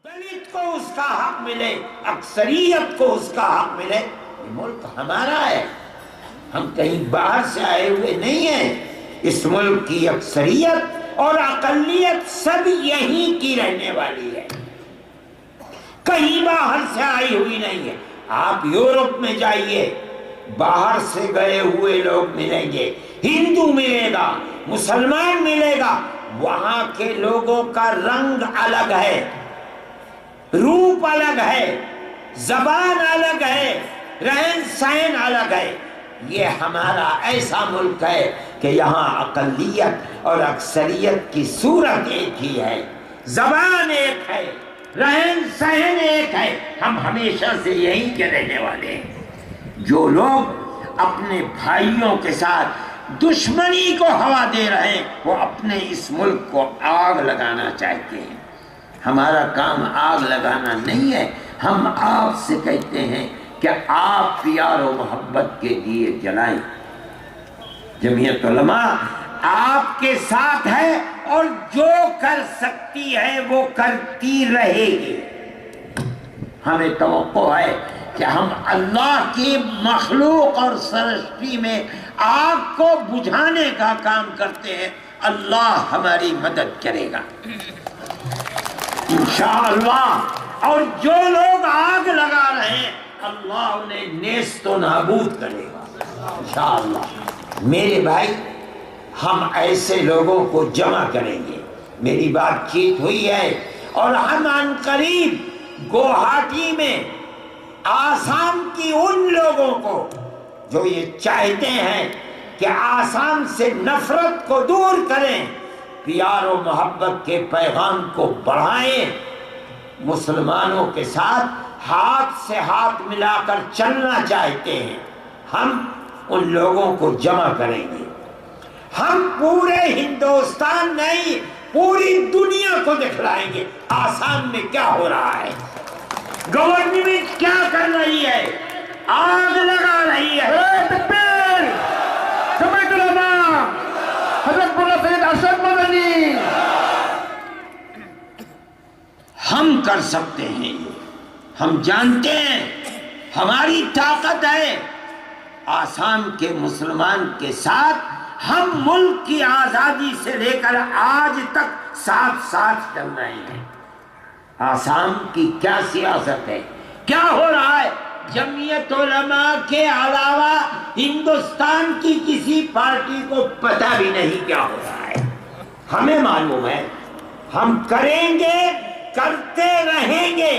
دلت کو اس کا حق ملے، اکثریت کو اس کا حق ملے۔ یہ ملک ہمارا ہے، ہم کہیں باہر سے آئے ہوئے نہیں ہیں۔ اس ملک کی اکثریت اور اقلیت سب یہیں کی رہنے والی ہے، کہیں باہر سے آئی ہوئی نہیں ہے۔ آپ یورپ میں جائیے، باہر سے گئے ہوئے لوگ ملیں گے، ہندو ملے گا، مسلمان ملے گا، وہاں کے لوگوں کا رنگ الگ ہے، روپ الگ ہے، زبان الگ ہے، رہن سہن الگ ہے۔ یہ ہمارا ایسا ملک ہے کہ یہاں اقلیت اور اکثریت کی صورت ایک ہی ہے، زبان ایک ہے، رہن سہن ایک ہے۔ ہم ہمیشہ سے یہیں کے رہنے والے ہیں۔ جو لوگ اپنے بھائیوں کے ساتھ دشمنی کو ہوا دے رہے ہیں، وہ اپنے اس ملک کو آگ لگانا چاہتے ہیں۔ ہمارا کام آگ لگانا نہیں ہے، ہم آپ سے کہتے ہیں کہ آپ پیار و محبت کے دیے جلائیں۔ جمعیت علماء آپ کے ساتھ ہے اور جو کر سکتی ہے وہ کرتی رہے گی۔ ہمیں توقع ہے کہ ہم اللہ کی مخلوق اور سرشٹی میں آگ کو بجھانے کا کام کرتے ہیں، اللہ ہماری مدد کرے گا انشاءاللہ۔ اور جو لوگ آگ لگا رہے ہیں اللہ انہیں نیست و نابود کرے گا انشاءاللہ۔ میرے بھائی، ہم ایسے لوگوں کو جمع کریں گے، میری بات چیت ہوئی ہے، اور ہم ان قریب گوہاٹی میں آسام کی ان لوگوں کو جو یہ چاہتے ہیں کہ آسام سے نفرت کو دور کریں، پیار و محبت کے پیغام کو بڑھائیں، مسلمانوں کے ساتھ ہاتھ سے ہاتھ ملا کر چلنا چاہتے ہیں، ہم ان لوگوں کو جمع کریں گے۔ ہم پورے ہندوستان نہیں، پوری دنیا کو دکھلائیں گے آسام میں کیا ہو رہا ہے، گورنمنٹ کیا کر رہی ہے، آگ لگا رہی ہے۔ تکبیر! جمعیت علماء حضرت مولانا سید ارشد مدنی! ہم کر سکتے ہیں، ہم جانتے ہیں ہماری طاقت ہے۔ آسام کے مسلمان کے ساتھ ہم ملک کی آزادی سے لے کر آج تک ساتھ ساتھ چل رہے ہیں۔ آسام کی کیا سیاست ہے، کیا ہو رہا ہے، جمعیت علماء کے علاوہ ہندوستان کی کسی پارٹی کو پتہ بھی نہیں کیا ہو رہا ہے۔ ہمیں معلوم ہے، ہم کریں گے، کرتے رہیں گے،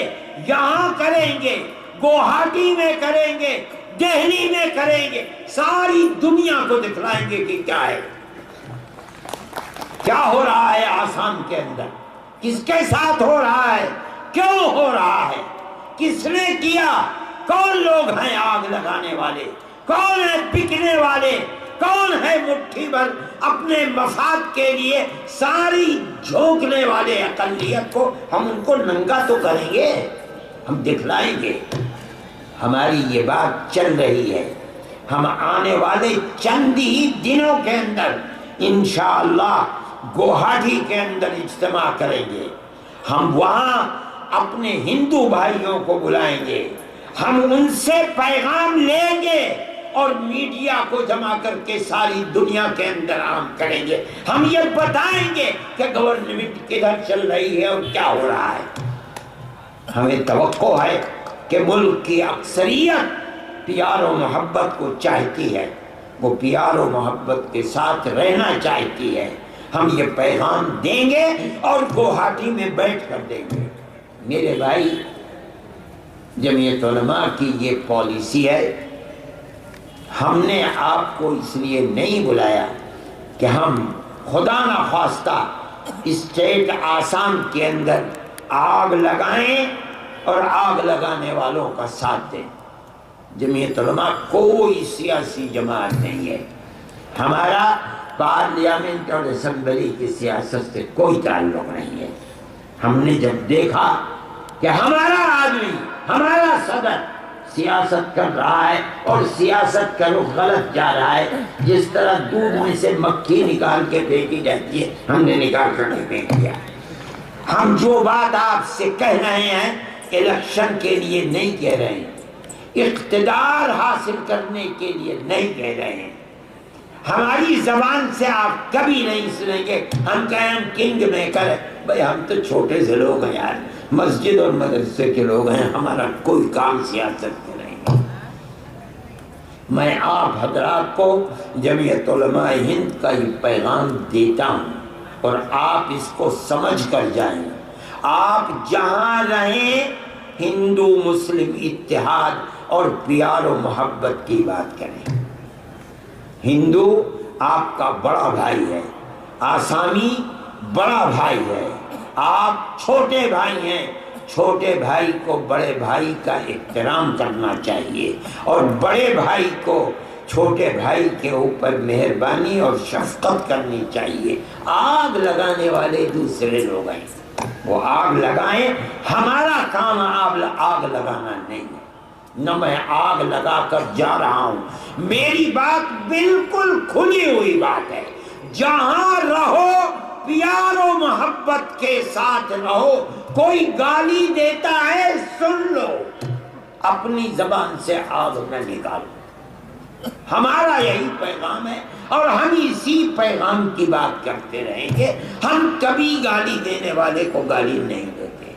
یہاں کریں گے، گوہاٹی میں کریں گے، دہلی میں کریں گے، ساری دنیا کو دکھلائیں گے کہ کیا ہے، کیا ہو رہا ہے آسام کے اندر، کس کے ساتھ ہو رہا ہے، کیوں ہو رہا ہے، کس نے کیا، کون لوگ ہیں آگ لگانے والے، کون ہیں بکنے والے، کون ہے مٹھی بھر اپنے مفاد کے لیے ساری جھونکنے والے اقلیت کو۔ ہم ان کو ننگا تو کریں گے، ہم دکھلائیں گے۔ ہماری یہ بات چل رہی ہے، ہم آنے والے چند ہی دنوں کے اندر انشاءاللہ گوہاٹی کے اندر اجتماع کریں گے، ہم وہاں اپنے ہندو بھائیوں کو بلائیں گے، ہم ان سے پیغام لیں گے اور میڈیا کو جمع کر کے ساری دنیا کے اندر عام کریں گے۔ ہم یہ بتائیں گے کہ گورنمنٹ کدھر چل رہی ہے اور کیا ہو رہا ہے۔ ہمیں توقع ہے کہ ملک کی اکثریت پیار و محبت کو چاہتی ہے، وہ پیار و محبت کے ساتھ رہنا چاہتی ہے۔ ہم یہ پیغام دیں گے اور گوہاٹی میں بیٹھ کر دیں گے۔ میرے بھائی، جمعیت علماء کی یہ پالیسی ہے، ہم نے آپ کو اس لیے نہیں بلایا کہ ہم خدا نخواستہ اسٹیٹ آسام کے اندر آگ لگائیں اور آگ لگانے والوں کا ساتھ دیں۔ جمعیت علماء کوئی سیاسی جماعت نہیں ہے، ہمارا پارلیمنٹ اور اسمبلی کی سیاست سے کوئی تعلق نہیں ہے۔ ہم نے جب دیکھا کہ ہمارا آدمی، ہمارا صدر سیاست کر رہا ہے اور سیاست کا رخ غلط جا رہا ہے، جس طرح دودھ میں سے مکھی نکال کے پھینکی جاتی ہے، ہم نے نکال کر کے پھینک دیا۔ ہم جو بات آپ سے کہہ رہے ہیں الیکشن کے لیے نہیں کہہ رہے ہیں، اقتدار حاصل کرنے کے لیے نہیں کہہ رہے ہیں۔ ہماری زبان سے آپ کبھی نہیں سنیں گے ہم کہیں ہم کنگ میکر ہیں۔ بھئی ہم تو چھوٹے سے لوگ ہیں یار، مسجد اور مدرسے کے لوگ ہیں، ہمارا کوئی کام سیاست کے نہیں ہے۔ میں آپ حضرات کو جمعیت علماء ہند کا یہ پیغام دیتا ہوں اور آپ اس کو سمجھ کر جائیں۔ آپ جہاں رہیں ہندو مسلم اتحاد اور پیار و محبت کی بات کریں۔ ہندو آپ کا بڑا بھائی ہے، آسامی بڑا بھائی ہے، آپ چھوٹے بھائی ہیں، چھوٹے بھائی کو بڑے بھائی کا احترام کرنا چاہیے اور بڑے بھائی کو چھوٹے بھائی کے اوپر مہربانی اور شفقت کرنی چاہیے۔ آگ لگانے والے دوسرے لوگ ہیں، وہ آگ لگائیں، ہمارا کام آگ لگانا نہیں ہے، نہ میں آگ لگا کر جا رہا ہوں۔ میری بات بالکل کھلی ہوئی بات ہے، جہاں رہو پیار و محبت کے ساتھ رہو۔ کوئی گالی دیتا ہے سن لو، اپنی زبان سے آگ نہ نکالو۔ ہمارا یہی پیغام ہے اور ہم اسی پیغام کی بات کرتے رہیں گے۔ ہم کبھی گالی دینے والے کو گالی نہیں دیتے۔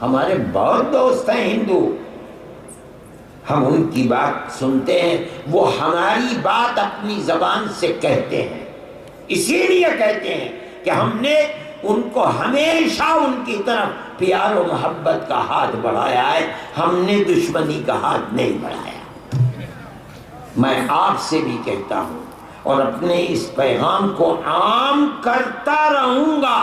ہمارے بہت دوست ہیں ہندو، ہم ان کی بات سنتے ہیں، وہ ہماری بات اپنی زبان سے کہتے ہیں، اسی لیے کہتے ہیں کہ ہم نے ان کو ہمیشہ ان کی طرف پیار و محبت کا ہاتھ بڑھایا ہے، ہم نے دشمنی کا ہاتھ نہیں بڑھایا۔ میں آپ سے بھی کہتا ہوں اور اپنے اس پیغام کو عام کرتا رہوں گا،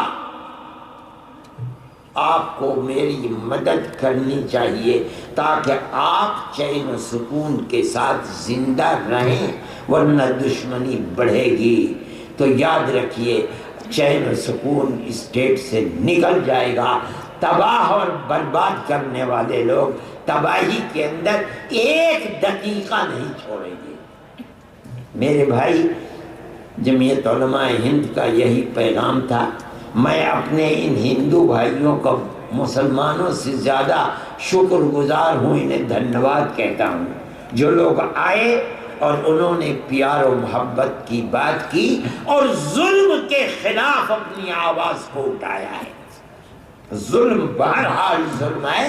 آپ کو میری مدد کرنی چاہیے تاکہ آپ چین و سکون کے ساتھ زندہ رہیں، ورنہ دشمنی بڑھے گی تو یاد رکھیے چین و سکون اسٹیٹ سے نکل جائے گا۔ تباہ اور برباد کرنے والے لوگ تباہی کے اندر ایک دقیقہ نہیں چھوڑیں گے۔ میرے بھائی، جمعیت علماء ہند کا یہی پیغام تھا۔ میں اپنے ان ہندو بھائیوں کا مسلمانوں سے زیادہ شکر گزار ہوں، انہیں دھنیواد کہتا ہوں، جو لوگ آئے اور انہوں نے پیار و محبت کی بات کی اور ظلم کے خلاف اپنی آواز کو اٹھایا ہے۔ ظلم بہرحال ظلم ہے،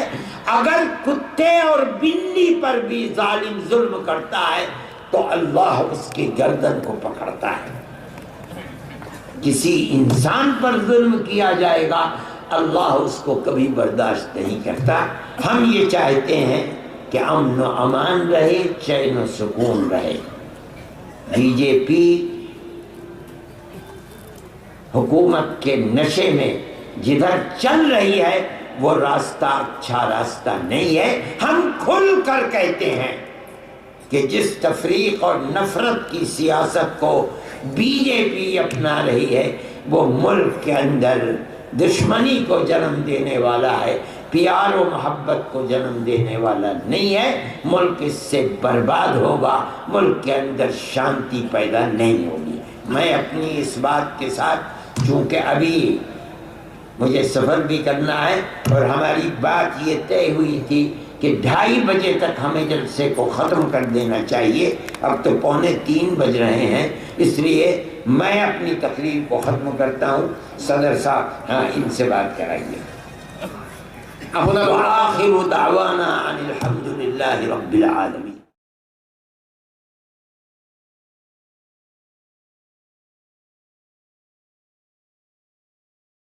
اگر کتے اور بلی پر بھی ظالم ظلم کرتا ہے تو اللہ اس کی گردن کو پکڑتا ہے۔ کسی انسان پر ظلم کیا جائے گا، اللہ اس کو کبھی برداشت نہیں کرتا۔ ہم یہ چاہتے ہیں کہ امن و امان رہے، چین و سکون رہے۔ بی جے پی حکومت کے نشے میں جدھر چل رہی ہے وہ راستہ اچھا راستہ نہیں ہے۔ ہم کھل کر کہتے ہیں کہ جس تفریق اور نفرت کی سیاست کو بی جے پی اپنا رہی ہے وہ ملک کے اندر دشمنی کو جنم دینے والا ہے، پیار و محبت کو جنم دینے والا نہیں ہے۔ ملک اس سے برباد ہوگا، ملک کے اندر شانتی پیدا نہیں ہوگی۔ میں اپنی اس بات کے ساتھ، چونکہ ابھی مجھے سفر بھی کرنا ہے اور ہماری بات یہ طے ہوئی تھی کہ 2:30 بجے تک ہمیں جلسے کو ختم کر دینا چاہیے، اب تو 2:45 بج رہے ہیں، اس لیے میں اپنی تقریر کو ختم کرتا ہوں۔ صدر صاحب ان سے بات کرائیے۔ وآخر دعوانا ان الحمد للہ رب العالمین۔